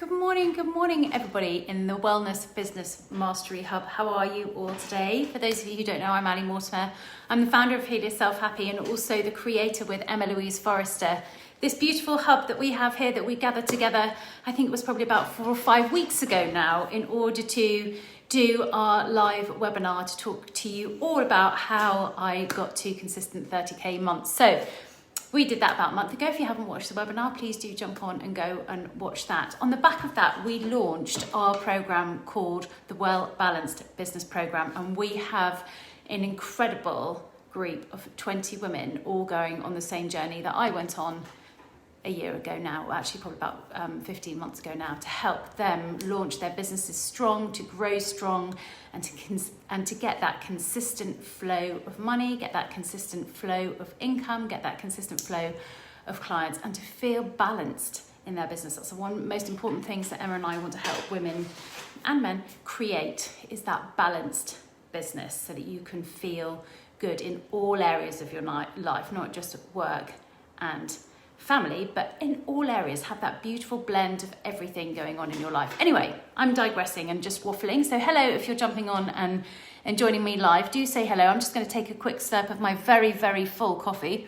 Good morning, everybody in the Wellness Business Mastery Hub. How are you all today? For those of you who don't know, I'm Ali Mortimer. I'm the founder of Heal Yourself Happy and also the creator with Emma Louise Forrester. This beautiful hub that we have here that we gathered together, I think it was probably about 4 or 5 weeks ago now, in order to do our live webinar to talk to you all about how I got to consistent 30k months. So we did that about a month ago. If you haven't watched the webinar, please do jump on and go and watch that. On the back of that, we launched our program called the Well Balanced Business Program, and we have an incredible group of 20 women all going on the same journey that I went on a year ago now, actually probably about 15 months ago now, to help them launch their businesses strong, to grow strong, and to get that consistent flow of money, get that consistent flow of income, get that consistent flow of clients, and to feel balanced in their business. That's the one most important things that Emma and I want to help women and men create, is that balanced business so that you can feel good in all areas of your life, not just at work and family, but in all areas. Have that beautiful blend of everything going on in your life. Anyway, I'm digressing and just waffling. So hello, if you're jumping on and joining me live, do say hello. I'm just going to take a quick slurp of my very, very full coffee,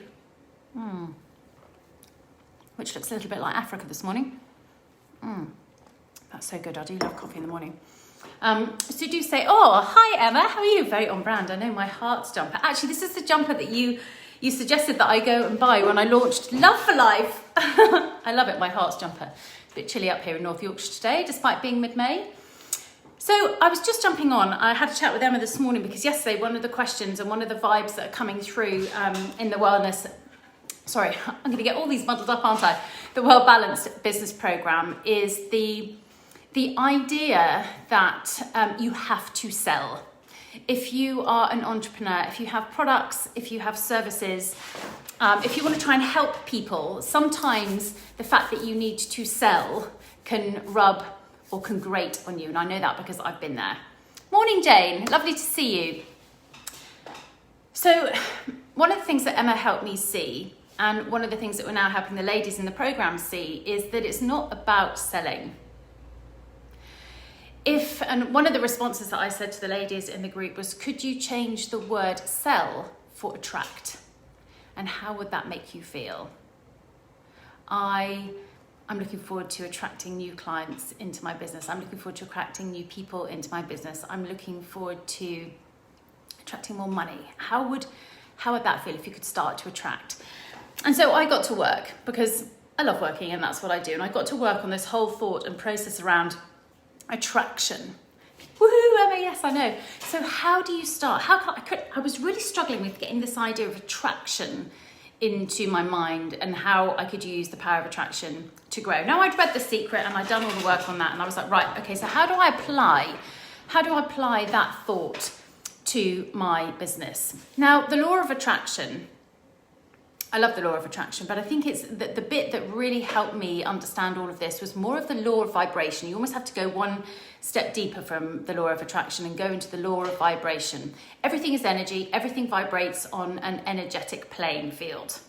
which looks a little bit like Africa this morning. That's so good. I do love coffee in the morning. So do say, oh, hi Emma, how are you? Very on brand. I know, my heart's jumper. Actually, this is the jumper that you suggested that I go and buy when I launched Love for Life. I love it, my heart's jumper. It's a bit chilly up here in North Yorkshire today, despite being mid-May. So I was just jumping on. I had a chat with Emma this morning because yesterday one of the questions and one of the vibes that are coming through in the wellness, sorry, I'm going to get all these muddled up, aren't I? The Well Balanced Business Program is the idea that you have to sell. If you are an entrepreneur, if you have products, if you have services, if you want to try and help people, sometimes the fact that you need to sell can rub or can grate on you. And I know that because I've been there. Morning, Jane. Lovely to see you. So one of the things that Emma helped me see, and one of the things that we're now helping the ladies in the program see, is that it's not about selling. And one of the responses that I said to the ladies in the group was, could you change the word sell for attract? And how would that make you feel? I'm looking forward to attracting new clients into my business. I'm looking forward to attracting new people into my business. I'm looking forward to attracting more money. How would that feel if you could start to attract? And so I got to work, because I love working and that's what I do. And I got to work on this whole thought and process around attraction. Woohoo, Emma, yes, I know. So how do you start? I was really struggling with getting this idea of attraction into my mind and how I could use the power of attraction to grow. Now, I'd read The Secret and I'd done all the work on that, and I was like, right, okay, so how do I apply that thought to my business? Now, the law of attraction, I love the law of attraction, but I think it's the bit that really helped me understand all of this was more of the law of vibration. You almost have to go one step deeper from the law of attraction and go into the law of vibration. Everything is energy. Everything vibrates on an energetic playing field.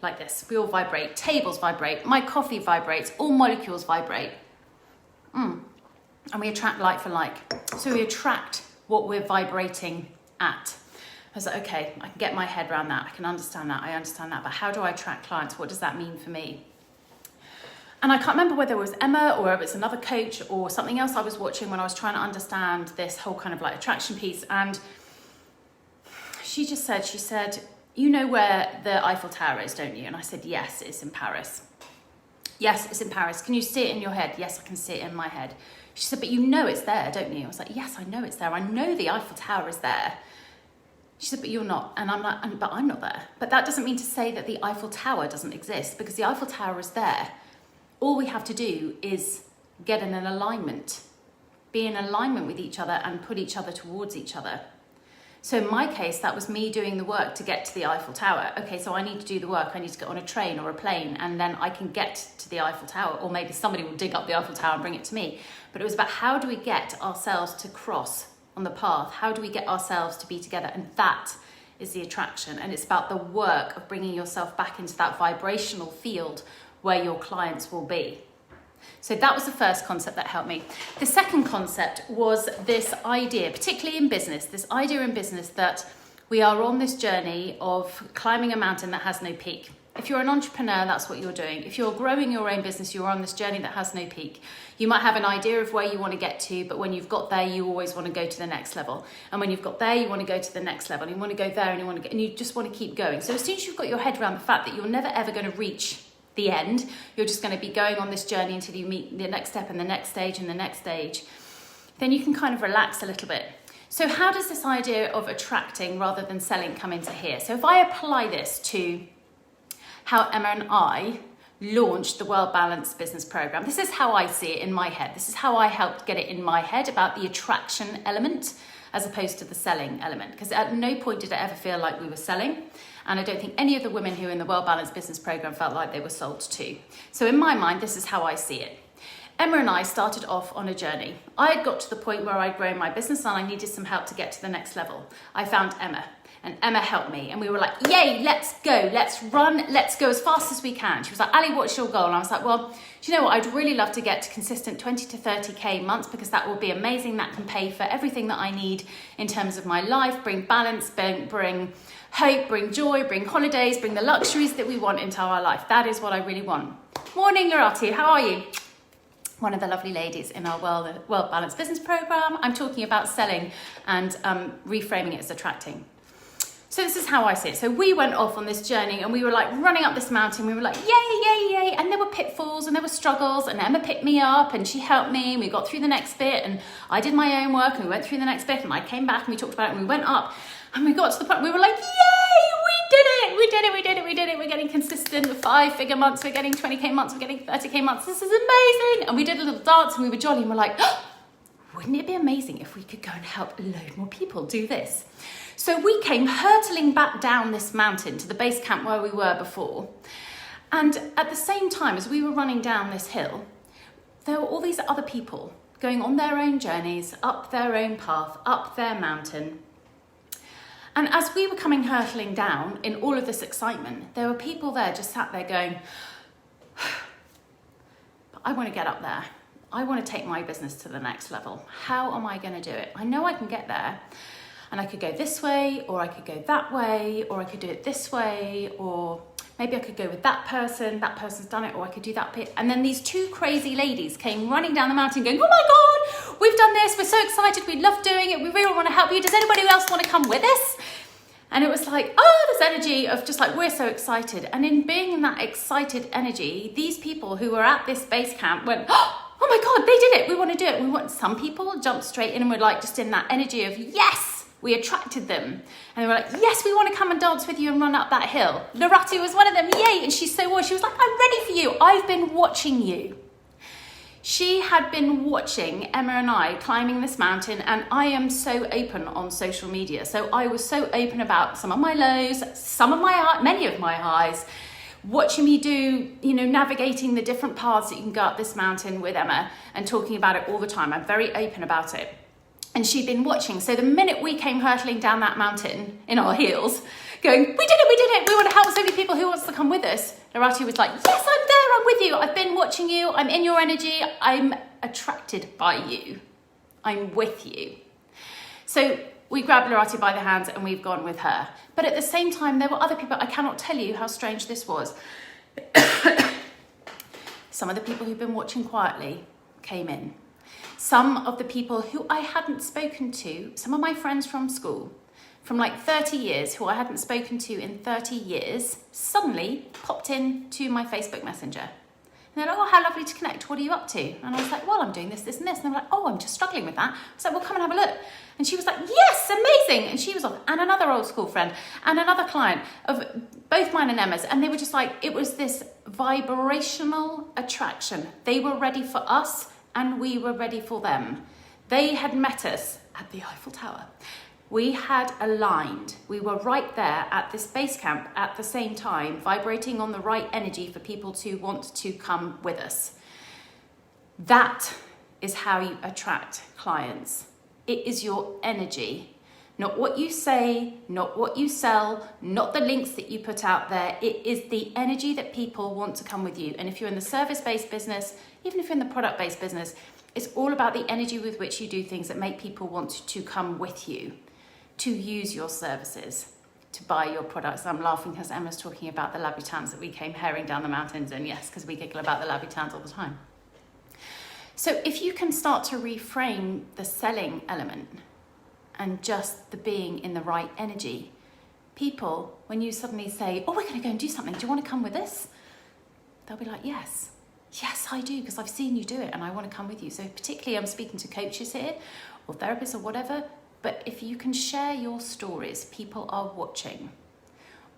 Like this. We all vibrate. Tables vibrate. My coffee vibrates. All molecules vibrate. And we attract like for like. So we attract what we're vibrating at. I was like, okay, I can get my head around that. I can understand that. I understand that. But how do I attract clients? What does that mean for me? And I can't remember whether it was Emma or if it's another coach or something else I was watching when I was trying to understand this whole kind of like attraction piece. And she said, you know where the Eiffel Tower is, don't you? And I said, yes, it's in Paris. Yes, it's in Paris. Can you see it in your head? Yes, I can see it in my head. She said, but you know it's there, don't you? I was like, yes, I know it's there. I know the Eiffel Tower is there. She said, but you're not. And I'm like, but I'm not there. But that doesn't mean to say that the Eiffel Tower doesn't exist, because the Eiffel Tower is there. All we have to do is get in an alignment, be in alignment with each other and put each other towards each other. So in my case, that was me doing the work to get to the Eiffel Tower. Okay, so I need to do the work. I need to get on a train or a plane, and then I can get to the Eiffel Tower, or maybe somebody will dig up the Eiffel Tower and bring it to me. But it was about, how do we get ourselves to cross on the path? How do we get ourselves to be together? And that is the attraction. And it's about the work of bringing yourself back into that vibrational field where your clients will be. So that was the first concept that helped me. The second concept was this idea, particularly in business, that we are on this journey of climbing a mountain that has no peak. If you're an entrepreneur, that's what you're doing. If you're growing your own business, you're on this journey that has no peak. You might have an idea of where you want to get to, but when you've got there, you always want to go to the next level. And when you've got there, you want to go to the next level. And you want to go there and you just want to keep going. So as soon as you've got your head around the fact that you're never ever going to reach the end, you're just going to be going on this journey until you meet the next step and the next stage and the next stage, then you can kind of relax a little bit. So how does this idea of attracting rather than selling come into here? So if I apply this to how Emma and I launched the World Balance Business Program, this is how I see it in my head. This is how I helped get it in my head about the attraction element as opposed to the selling element. Because at no point did it ever feel like we were selling. And I don't think any of the women who are in the World Balance Business Program felt like they were sold to. So in my mind, this is how I see it. Emma and I started off on a journey. I had got to the point where I'd grown my business and I needed some help to get to the next level. I found Emma and Emma helped me and we were like, yay, let's go, let's run, let's go as fast as we can. She was like, Ali, what's your goal? And I was like, well, do you know what? I'd really love to get to consistent 20 to 30K months because that will be amazing. That can pay for everything that I need in terms of my life, bring balance, bring hope, bring joy, bring holidays, bring the luxuries that we want into our life. That is what I really want. Morning, Lorati, how are you? One of the lovely ladies in our World Balance Business Program. I'm talking about selling and reframing it as attracting. So this is how I see it. So we went off on this journey and we were like running up this mountain. We were like, yay, yay, yay. And there were pitfalls and there were struggles and Emma picked me up and she helped me. And we got through the next bit and I did my own work and we went through the next bit and I came back and we talked about it and we went up and we got to the point we were like, yay, we did it. We're getting consistent with 5-figure months. We're getting 20K months. We're getting 30K months. This is amazing. And we did a little dance and we were jolly and we're like, oh, wouldn't it be amazing if we could go and help a load more people do this? So we came hurtling back down this mountain to the base camp where we were before. And at the same time as we were running down this hill, there were all these other people going on their own journeys, up their own path, up their mountain. And as we were coming hurtling down in all of this excitement, there were people there just sat there going, but I want to get up there. I want to take my business to the next level. How am I going to do it? I know I can get there. And I could go this way, or I could go that way, or I could do it this way, or maybe I could go with that person's done it, or I could do that bit. And then these two crazy ladies came running down the mountain going, oh my God, we've done this, we're so excited, we love doing it, we really want to help you. Does anybody else want to come with us? And it was like, oh, this energy of just like, we're so excited. And in being in that excited energy, these people who were at this base camp went, oh my God, they did it, we want to do it. Some people jumped straight in and were like just in that energy of, yes. We attracted them and they were like, yes, we want to come and dance with you and run up that hill. Lorati was one of them, yay. And she was like, I'm ready for you. I've been watching you. She had been watching Emma and I climbing this mountain and I am so open on social media. So I was so open about some of my lows, many of my highs, watching me do, navigating the different paths that you can go up this mountain with Emma and talking about it all the time. I'm very open about it. And she'd been watching. So the minute we came hurtling down that mountain in our heels, going, we did it, we want to help so many people, who wants to come with us? Lorati was like, yes, I'm there, I'm with you, I've been watching you, I'm in your energy, I'm attracted by you, I'm with you. So we grabbed Lorati by the hands and we've gone with her. But at the same time, there were other people. I cannot tell you how strange this was. Some of the people who've been watching quietly came in. Some of the people who I hadn't spoken to, some of my friends from school, from like 30 years, who I hadn't spoken to in 30 years, suddenly popped in to my Facebook Messenger. And they're like, oh, how lovely to connect. What are you up to? And I was like, well, I'm doing this, this, and this. And they were like, oh, I'm just struggling with that. I was like, well, come and have a look. And she was like, yes, amazing. And she was off, and another old school friend, and another client of both mine and Emma's. And they were just like, it was this vibrational attraction. They were ready for us. And we were ready for them. They had met us at the Eiffel Tower. We had aligned. We were right there at this base camp at the same time, vibrating on the right energy for people to want to come with us. That is how you attract clients. It is your energy Not what you say, not what you sell, not the links that you put out there. It is the energy that people want to come with you. And if you're in the service-based business, even if you're in the product-based business, it's all about the energy with which you do things that make people want to come with you, to use your services, to buy your products. I'm laughing because Emma's talking about the Labutans that we came herring down the mountains in. Yes, because we giggle about the Labutans all the time. So if you can start to reframe the selling element and just the being in the right energy, people, when you suddenly say, oh, we're going to go and do something, do you want to come with us? They'll be like, yes, I do, because I've seen you do it and I want to come with you. So particularly I'm speaking to coaches here or therapists or whatever, but if you can share your stories, people are watching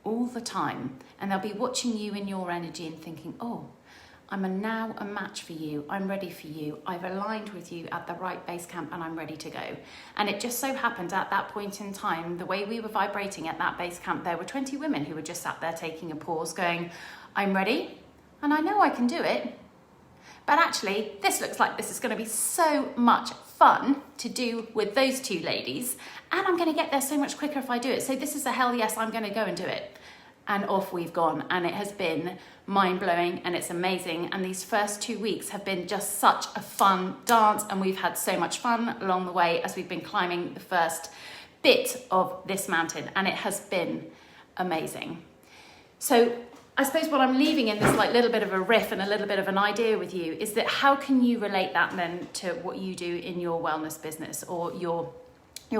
all the time and they'll be watching you in your energy and thinking, oh, I'm now a match for you. I'm ready for you. I've aligned with you at the right base camp and I'm ready to go. And it just so happened at that point in time, the way we were vibrating at that base camp, there were 20 women who were just sat there taking a pause going, I'm ready and I know I can do it. But actually, this looks like this is going to be so much fun to do with those two ladies. And I'm going to get there so much quicker if I do it. So this is a hell yes, I'm going to go and do it. And off we've gone, and it has been mind-blowing and it's amazing. And these first 2 weeks have been just such a fun dance, and we've had so much fun along the way as we've been climbing the first bit of this mountain, and it has been amazing. So I suppose what I'm leaving in this like little bit of a riff and a little bit of an idea with you is that how can you relate that then to what you do in your wellness business or your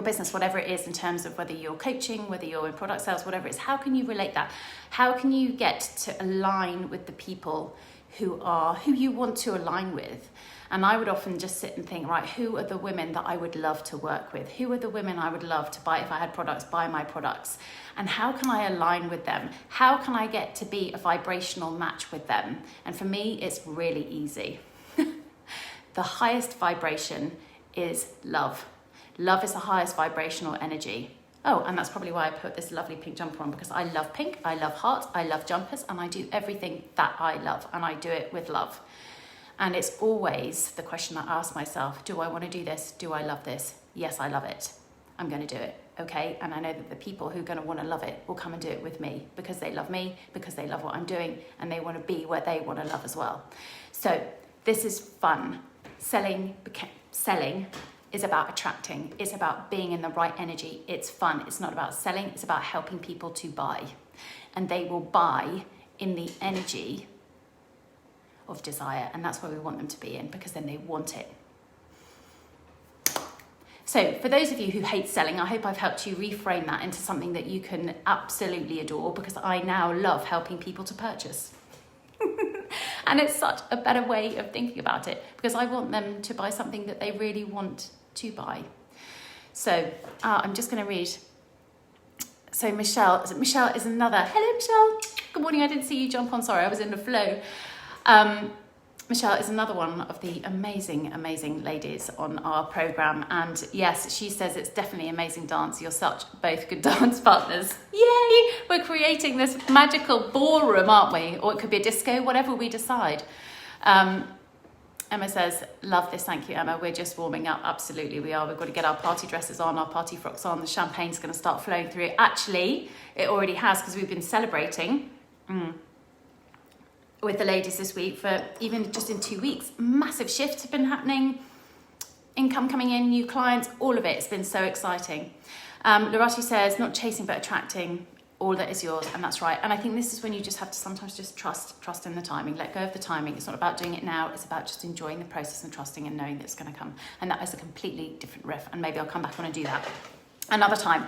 business, whatever it is, in terms of whether you're coaching, whether you're in product sales, whatever it is, how can you relate that? How can you get to align with the people who you want to align with? And I would often just sit and think, right, who are the women that I would love to work with? Who are the women I would love to buy, if I had products, buy my products? And how can I align with them? How can I get to be a vibrational match with them? And for me, it's really easy. The highest vibration is love. Love is the highest vibrational energy. Oh, and that's probably why I put this lovely pink jumper on, because I love pink, I love hearts, I love jumpers, and I do everything that I love, and I do it with love. And it's always the question I ask myself, do I want to do this? Do I love this? Yes, I love it. I'm going to do it, okay? And I know that the people who are going to want to love it will come and do it with me because they love me, because they love what I'm doing, and they want to be where they want to love as well. So this is fun. Selling is about attracting. It's about being in the right energy. It's fun. It's not about selling. It's about helping people to buy. And they will buy in the energy of desire. And that's where we want them to be in, because then they want it. So for those of you who hate selling, I hope I've helped you reframe that into something that you can absolutely adore, because I now love helping people to purchase. And it's such a better way of thinking about it, because I want them to buy something that they really want to buy. So I'm just going to read. So Michelle is another. Hello, Michelle. Good morning. I didn't see you jump on. Sorry, I was in the flow. Michelle is another one of the amazing, amazing ladies on our program. And yes, she says it's definitely amazing dance. You're such both good dance partners. Yay! We're creating this magical ballroom, aren't we? Or it could be a disco, whatever we decide. Emma says, love this. Thank you, Emma. We're just warming up. Absolutely, we are. We've got to get our party dresses on, our party frocks on. The champagne's going to start flowing through. Actually, it already has, because we've been celebrating with the ladies this week for even just in 2 weeks. Massive shifts have been happening. Income coming in, new clients, all of it. It's been so exciting. Lorati says, not chasing but attracting. All that is yours, and that's right. And I think this is when you just have to sometimes just trust in the timing, let go of the timing. It's not about doing it now, it's about just enjoying the process and trusting and knowing that it's going to come. And that is a completely different riff, and maybe I'll come back on and do that another time.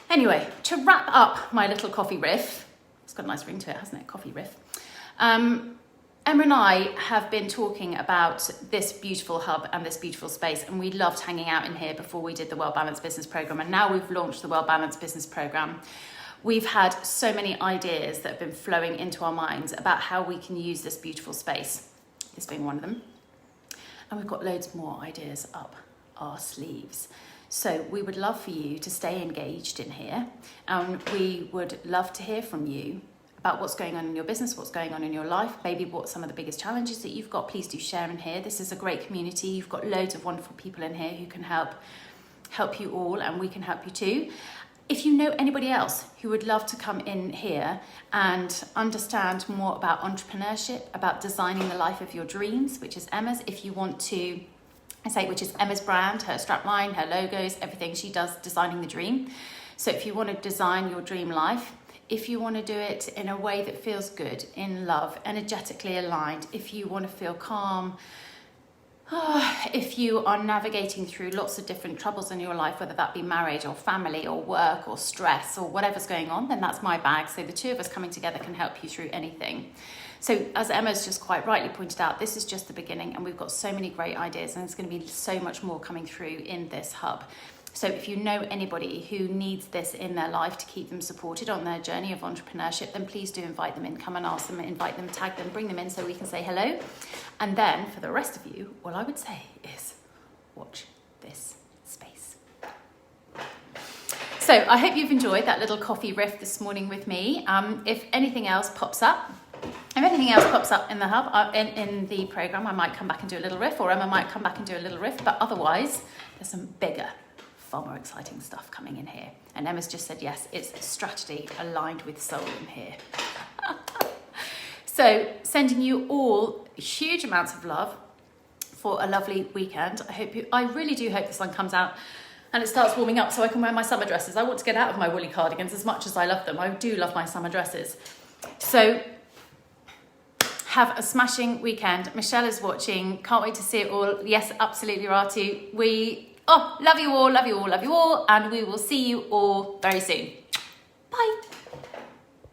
Anyway, to wrap up my little coffee riff, it's got a nice ring to it, hasn't it? Coffee riff. Emma and I have been talking about this beautiful hub and this beautiful space, and we loved hanging out in here before we did the Well Balanced Business Programme, and now we've launched the Well Balanced Business Programme. We've had so many ideas that have been flowing into our minds about how we can use this beautiful space, this being one of them. And we've got loads more ideas up our sleeves. So we would love for you to stay engaged in here. And we would love to hear from you about what's going on in your business, what's going on in your life, maybe what some of the biggest challenges that you've got. Please do share in here. This is a great community. You've got loads of wonderful people in here who can help help you all, and we can help you too. If you know anybody else who would love to come in here and understand more about entrepreneurship, about designing the life of your dreams, which is Emma's, if you want to, which is Emma's brand, her strapline, her logos, everything, she does designing the dream. So if you want to design your dream life, if you want to do it in a way that feels good, in love, energetically aligned, if you want to feel calm, if you are navigating through lots of different troubles in your life, whether that be marriage or family or work or stress or whatever's going on, then that's my bag. So the two of us coming together can help you through anything. So as Emma's just quite rightly pointed out, this is just the beginning, and we've got so many great ideas, and there's going to be so much more coming through in this hub. So if you know anybody who needs this in their life to keep them supported on their journey of entrepreneurship, then please do invite them in. Come and ask them, invite them, tag them, bring them in so we can say hello. And then for the rest of you, all I would say is watch this space. So I hope you've enjoyed that little coffee riff this morning with me. If anything else pops up in the hub, in the program, I might come back and do a little riff, or Emma might come back and do a little riff, but otherwise there's some bigger, far more exciting stuff coming in here. And Emma's just said, yes, it's strategy aligned with soul in here. So sending you all huge amounts of love for a lovely weekend. I really do hope the sun comes out and it starts warming up so I can wear my summer dresses. I want to get out of my woolly cardigans as much as I love them. I do love my summer dresses. So have a smashing weekend. Michelle is watching. Can't wait to see it all. Yes, absolutely, Ratu. Love you all, love you all, love you all. And we will see you all very soon. Bye.